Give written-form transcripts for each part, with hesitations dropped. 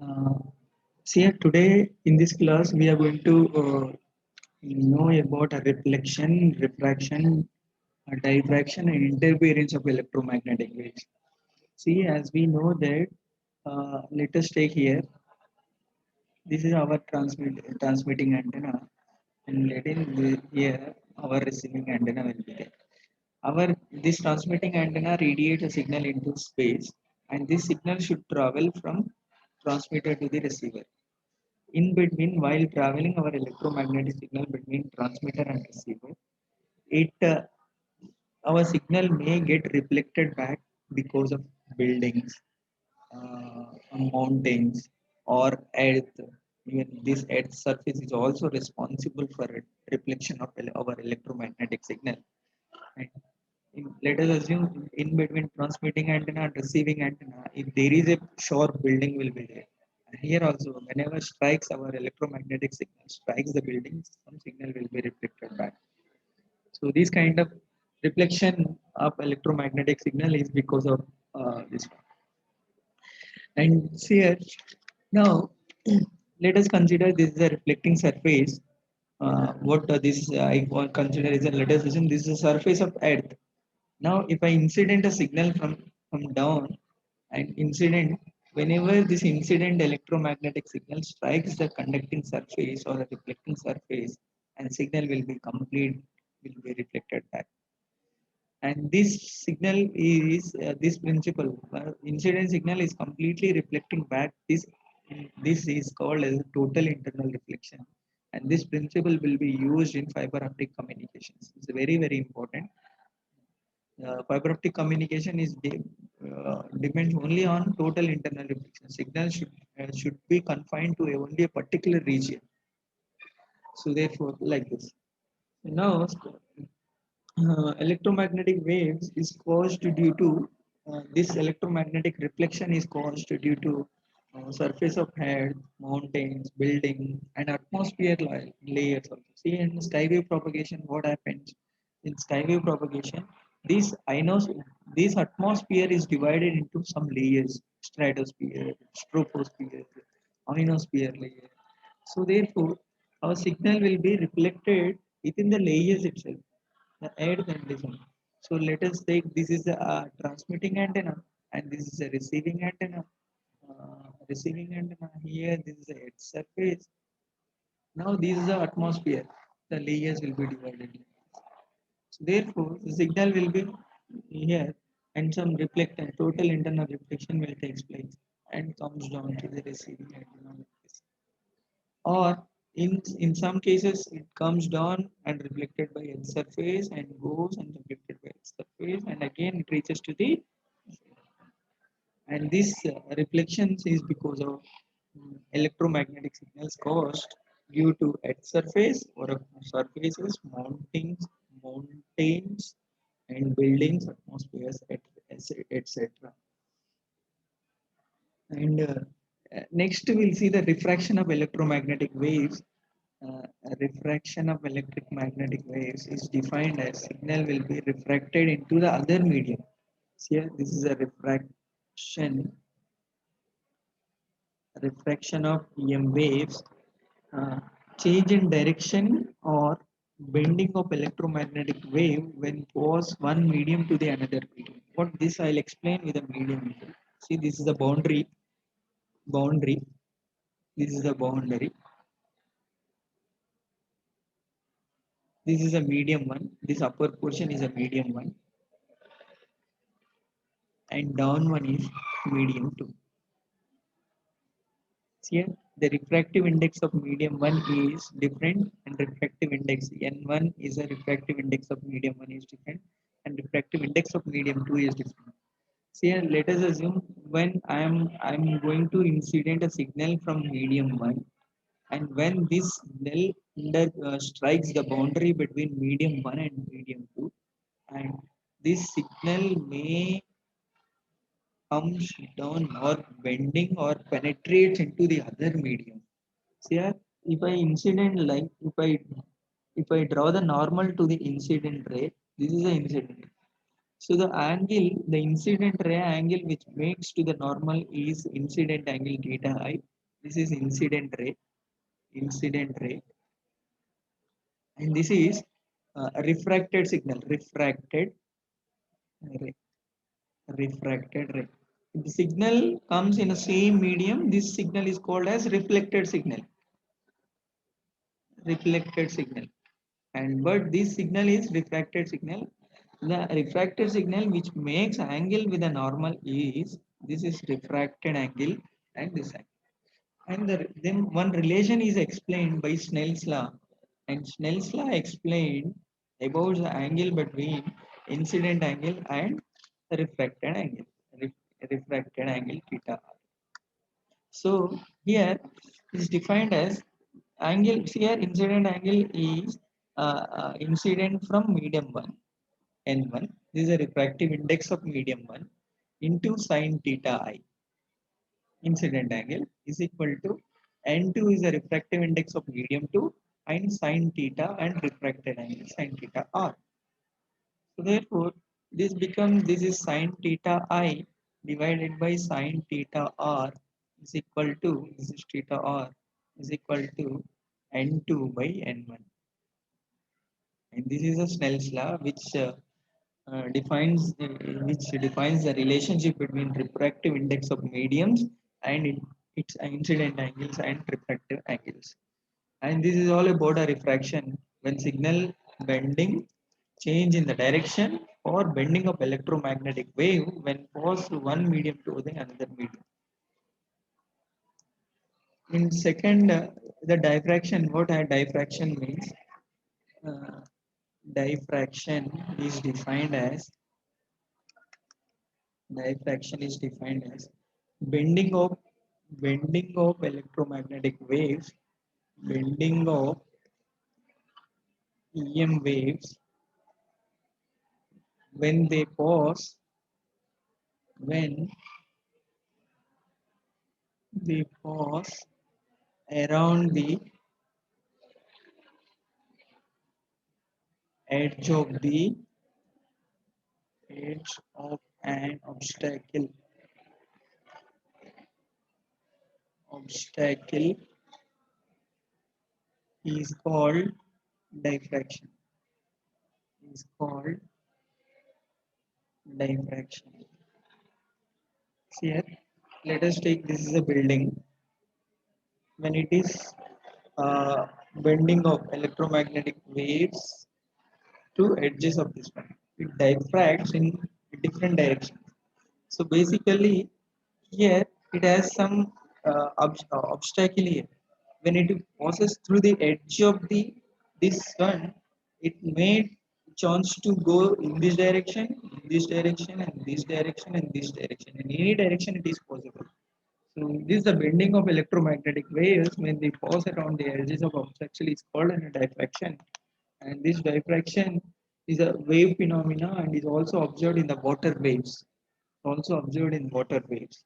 Uh, See, today in this class we are going to know about a reflection, refraction, diffraction, and interference of electromagnetic waves. See, as we know that, let us take here. This is our transmitting antenna, and let in here our receiving antenna will be there. Our this transmitting antenna radiates a signal into space, and this signal should travel from transmitter to the receiver. In between, while traveling our electromagnetic signal between transmitter and receiver, it our signal may get reflected back because of buildings, mountains, or earth. Even this earth surface is also responsible for reflection of our electromagnetic signal. And let us assume in between transmitting antenna and receiving antenna, if there is a short building will be there. And here also, whenever strikes our electromagnetic signal strikes the building, some signal will be reflected back. So this kind of reflection of electromagnetic signal is because of this one. And here now let us consider this is a reflecting surface. What this I consider is a, let us assume this is a surface of Earth. Now, if I incident a signal from down and incident, whenever this incident electromagnetic signal strikes the conducting surface or a reflecting surface, and signal will be complete, will be reflected back. And this signal is this principle, incident signal is completely reflecting back. This is called as total internal reflection, and this principle will be used in fiber optic communications. It's very important. Fiber optic communication depends only on total internal reflection. Signal should be confined to only a particular region. So therefore, like this. Now, electromagnetic waves is caused due to this electromagnetic reflection is caused due to surface of earth, mountains, building, and atmosphere layers also. See, in skywave propagation, what happens in skywave propagation? This inos, this atmosphere is divided into some layers: stratosphere, troposphere, ionosphere layer. So therefore, our signal will be reflected within the layers itself, the air condition. So let us take this is a transmitting antenna and this is a receiving antenna. Receiving antenna here, this is the earth surface. Now this is the atmosphere. The layers will be divided. So therefore, the signal will be here and some reflection, total internal reflection will take place and comes down to the receiving antenna like this. Or in some cases it comes down and reflected by its surface and goes and reflected by its surface and again it reaches to the, and this reflections is because of electromagnetic signals caused due to earth surface or of surfaces, mountains and buildings, atmospheres, etc. And next we'll see the refraction of electromagnetic waves. Refraction of electric magnetic waves is defined as signal will be refracted into the other medium. So here, this is a refraction of EM waves, uh, change in direction or bending of electromagnetic wave when pass one medium to the another medium. What this I'll explain with a medium. See, this is the boundary. This is the boundary. This is a medium one. This upper portion is a medium one, and down one is medium two. Here, the refractive index of medium 1 is different, and refractive index N1 is a refractive index of medium 1 is different, and refractive index of medium 2 is different. So here, let us assume when I'm going to incident a signal from medium 1, and when this signal strikes the boundary between medium 1 and medium 2, and this signal may comes down or bending or penetrates into the other medium. So yeah, if I incident like if I draw the normal to the incident ray, this is the incident. So the angle, the incident ray angle which makes to the normal is incident angle theta I, This is incident ray, and this is refracted signal, ray, refracted ray. If the signal comes in the same medium, this signal is called as reflected signal. And but this signal is refracted signal. The refracted signal which makes angle with a normal is this is refracted angle and this angle. And then one relation is explained by Snell's law. And Snell's law explained about the angle between incident angle and the refracted angle. Refracted angle theta. So here is defined as angle. Here incident angle is incident from medium 1 n1. This is a refractive index of medium 1 into sine theta I. Incident angle is equal to n2 is a refractive index of medium 2 and sine theta and refracted angle sine theta r. So therefore this is sine theta I divided by sine theta r is equal to this is theta r is equal to n2 by n1. And this is a Snell's law which defines the relationship between refractive index of mediums and its incident angles and refractive angles. And this is all about a refraction when signal bending, change in the direction, or bending of electromagnetic wave when passed through one medium to the another medium. In second, the diffraction. What a diffraction means? Uh, diffraction is defined as diffraction is defined as bending of bending of electromagnetic waves, bending of EM waves when they pass when they pass around the edge of the edge of an obstacle is called diffraction is called diffraction. Here let us take this is a building when it is uh, bending of electromagnetic waves to edges of this one. It diffracts in different directions. So basically, here it has some obstacle here. When it passes through the edge of the this one, it may chance to go in this direction, in this direction, and this direction, and this direction. In any direction, it is possible. So this is the bending of electromagnetic waves when they pass around the edges of obstacle is called a diffraction. And this diffraction is a wave phenomena and is also observed in the water waves. Also observed in water waves.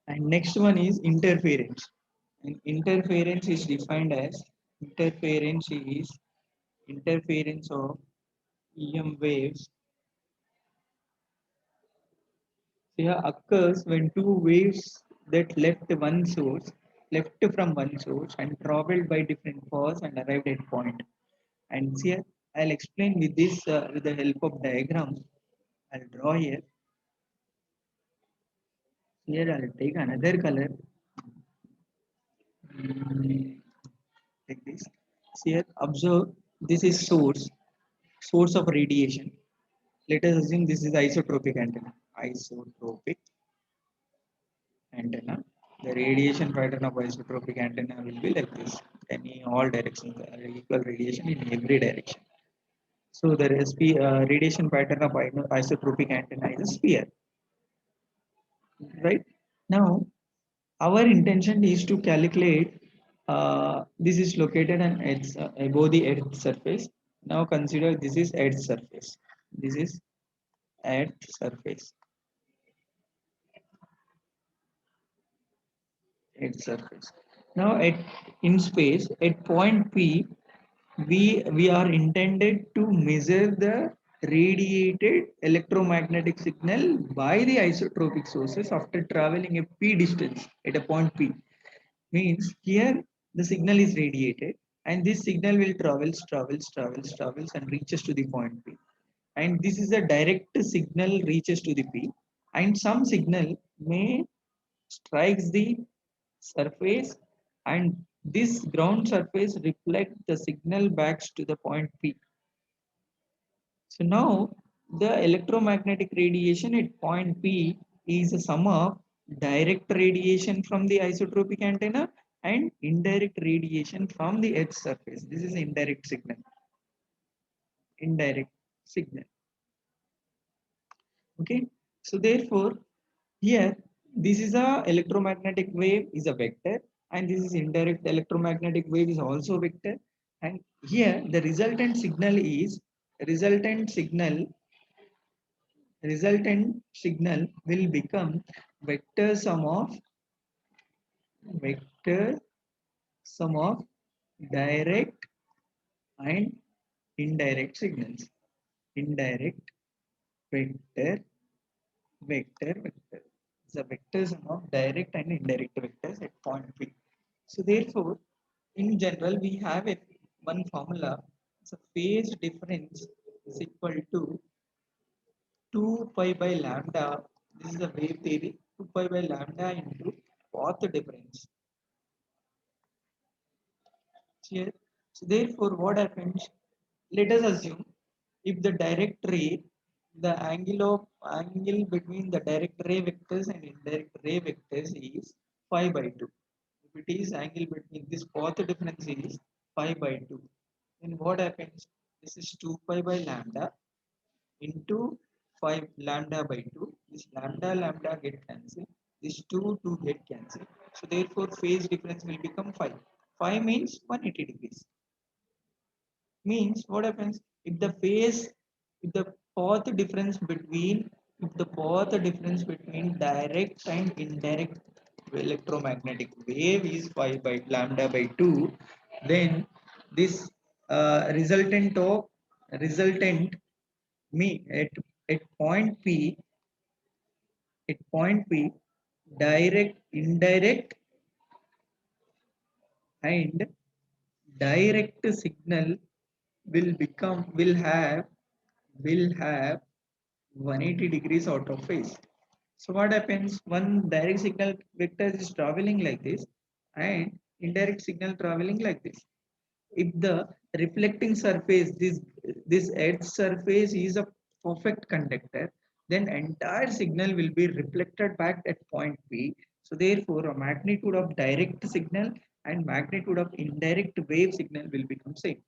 And next one is interference. And interference is defined as interference of EM waves here occurs when two waves that left from one source and traveled by different paths and arrived at point. And here I'll explain with this with the help of diagrams. I'll draw here. Here I'll take another color. Like this. Here observe this is source of radiation. Let us assume this is isotropic antenna. Isotropic antenna. The radiation pattern of isotropic antenna will be like this. Any all directions equal radiation in every direction. So the radiation pattern of isotropic antenna is a sphere, right? Now our intention is to calculate. This is located on edge above the earth surface. Now consider this is earth surface. This is earth surface. Earth surface. Now at in space at point P, we are intended to measure the radiated electromagnetic signal by the isotropic sources after traveling a p distance at a point P. Means here the signal is radiated and this signal will travels and reaches to the point P. And this is a direct signal reaches to the P, and some signal may strikes the surface, and this ground surface reflect the signal back to the point P. So now the electromagnetic radiation at point P is a sum of direct radiation from the isotropic antenna and indirect radiation from the Earth's surface. This is indirect signal. Indirect signal. Okay. So therefore, here this is a electromagnetic wave is a vector, and this is indirect electromagnetic wave is also vector. And here the resultant signal resultant signal will become vector sum of vector sum of direct and indirect signals. Indirect vector vector. The vector sum of direct and indirect vectors at point P. So therefore, in general, we have one formula. So phase difference is equal to 2 pi by lambda. This is the wave theory. 2 pi by lambda into path difference. Here. So therefore, what happens? Let us assume if the direct ray, the angle between the direct ray vectors and indirect ray vectors is pi by 2. If it is angle between this path difference is pi by 2, then what happens? This is 2 pi by lambda into 5 lambda by 2. This lambda get cancelled. This 2 get cancelled. So therefore phase difference will become 5. 5 means 180 degrees. Means what happens if the path difference between direct and indirect electromagnetic wave is 5 by lambda by 2, then this resultant me at point P, direct, indirect, and direct signal will have 180 degrees out of phase. So what happens? One direct signal vector is traveling like this, and indirect signal traveling like this. If the reflecting surface, this edge surface is a perfect conductor, then entire signal will be reflected back at point P. So therefore, a magnitude of direct signal and magnitude of indirect wave signal will become same.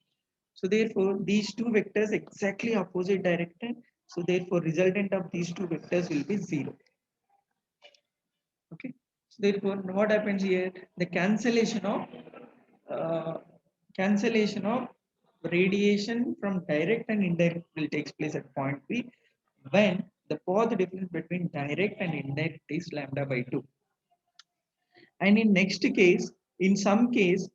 So therefore, these two vectors exactly opposite directed. So therefore, resultant of these two vectors will be 0. Okay. So therefore, what happens here? The uh, cancellation of radiation from direct and indirect will takes place at point P when the path difference between direct and indirect is lambda by 2. And in next case, in some case,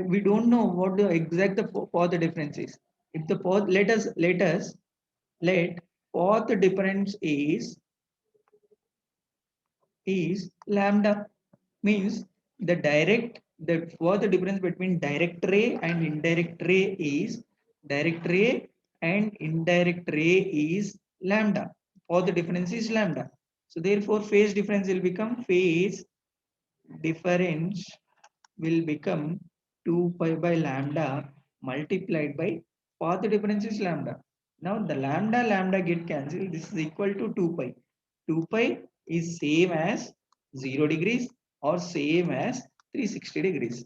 we don't know what the exact the path difference is. If the path, let path difference is lambda, means the what the difference between direct ray and indirect ray is direct ray and indirect ray is lambda, or the difference is lambda. So therefore phase difference will become 2 pi by lambda multiplied by path difference is lambda. Now the lambda get cancelled. This is equal to 2 pi. 2 pi is same as 0 degrees or same as 360 degrees.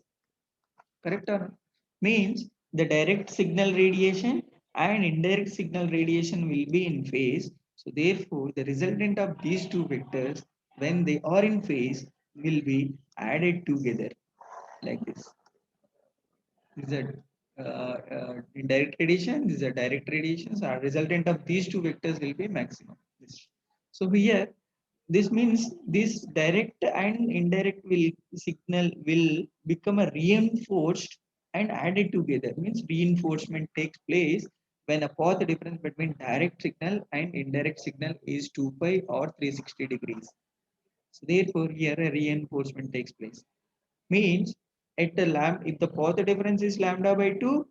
Correct or not? Means the direct signal radiation and indirect signal radiation will be in phase. So therefore, the resultant of these two vectors, when they are in phase, will be added together like this. This is a indirect radiation, this is a direct radiation. So our resultant of these two vectors will be maximum. So here, this means this direct and indirect will signal will become a reinforced and added together. Means reinforcement takes place when a path difference between direct signal and indirect signal is 2 pi or 360 degrees. So therefore, here a reinforcement takes place. Means at the if the path difference is lambda by 2,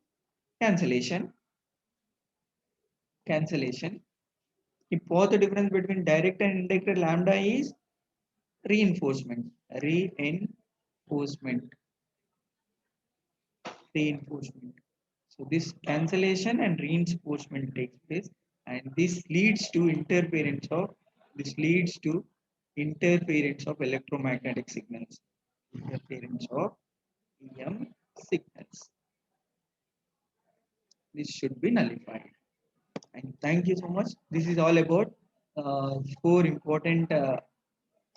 cancellation. Cancellation. The path difference between direct and indirect lambda is reinforcement. Reinforcement. Reinforcement. So this cancellation and reinforcement takes place, and this leads to interference of electromagnetic signals. Interference of EM signals. This should be nullified. And thank you so much. This is all about four important